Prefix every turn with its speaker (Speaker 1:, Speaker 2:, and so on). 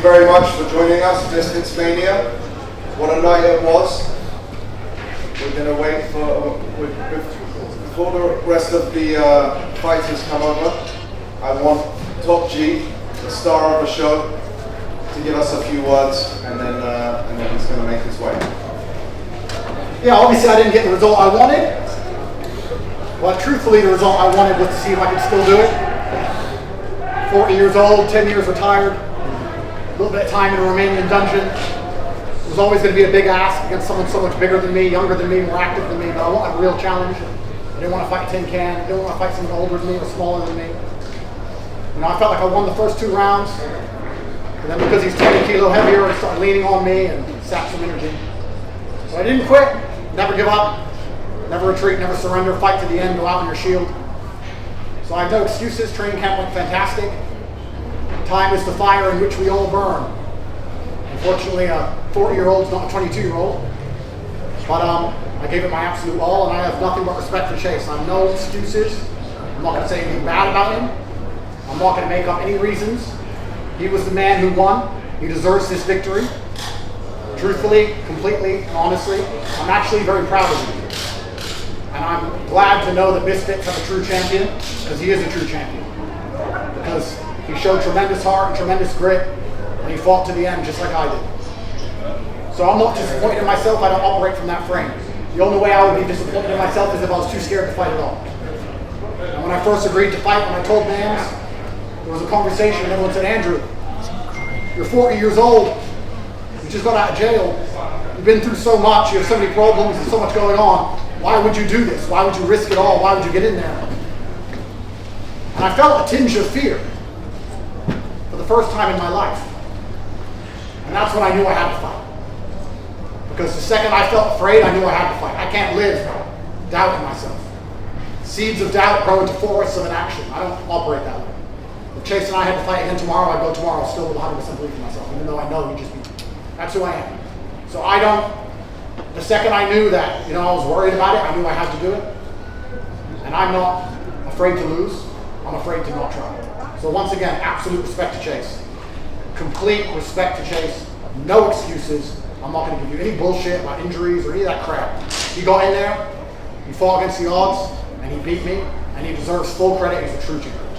Speaker 1: very much for joining us, Distance Mania. What a night it was. We're going to wait for, before the rest of the fighters come over, I want Top G, the star of the show, to give us a few words, and then he's going to make his way.
Speaker 2: Yeah, obviously I didn't get the result I wanted. But truthfully, the result I wanted was to see if I could still do it. 40 years old, 10 years retired, a little bit of time in a Romanian dungeon. It was always going to be a big ask against someone so much bigger than me, younger than me, more active than me, but I want a real challenge. I didn't want to fight a tin can, I didn't want to fight someone older than me or smaller than me. You know, I felt like I won the first 2 rounds, and then because he's 20 kilo heavier, he started leaning on me and sapped some energy. So I didn't quit, never give up. Never retreat, never surrender, fight to the end, go out on your shield. So I have no excuses, training camp went fantastic. Time is the fire in which we all burn. Unfortunately, a 40-year-old is not a 22-year-old. But I gave it my absolute all, and I have nothing but respect for Chase. I have no excuses. I'm not going to say anything bad about him. I'm not going to make up any reasons. He was the man who won. He deserves this victory. Truthfully, completely, and honestly, I'm actually very proud of him. And I'm glad to know that Misfits have a true champion, because he is a true champion. Because he showed tremendous heart and tremendous grit, and he fought to the end just like I did. So I'm not disappointed in myself, I don't operate from that frame. The only way I would be disappointed in myself is if I was too scared to fight at all. And when I first agreed to fight, when I told Mams, there was a conversation and everyone said, Andrew, you're 40 years old, you just got out of jail, you've been through so much, you have so many problems and so much going on. Why would you do this? Why would you risk it all? Why would you get in there? And I felt a tinge of fear for the first time in my life. And that's when I knew I had to fight. Because the second I felt afraid, I knew I had to fight. I can't live doubting myself. Seeds of doubt grow into forests of inaction. I don't operate that way. If Chase and I had to fight again tomorrow, I'd go tomorrow still with 100% belief in myself, even though I know he just beat me. That's who I am. So I don't. The second I knew that, I was worried about it, I knew I had to do it. And I'm not afraid to lose, I'm afraid to not try. So once again, absolute respect to Chase. Complete respect to Chase. No excuses. I'm not going to give you any bullshit about injuries or any of that crap. He got in there, he fought against the odds, and he beat me, and he deserves full credit. He's a true champion.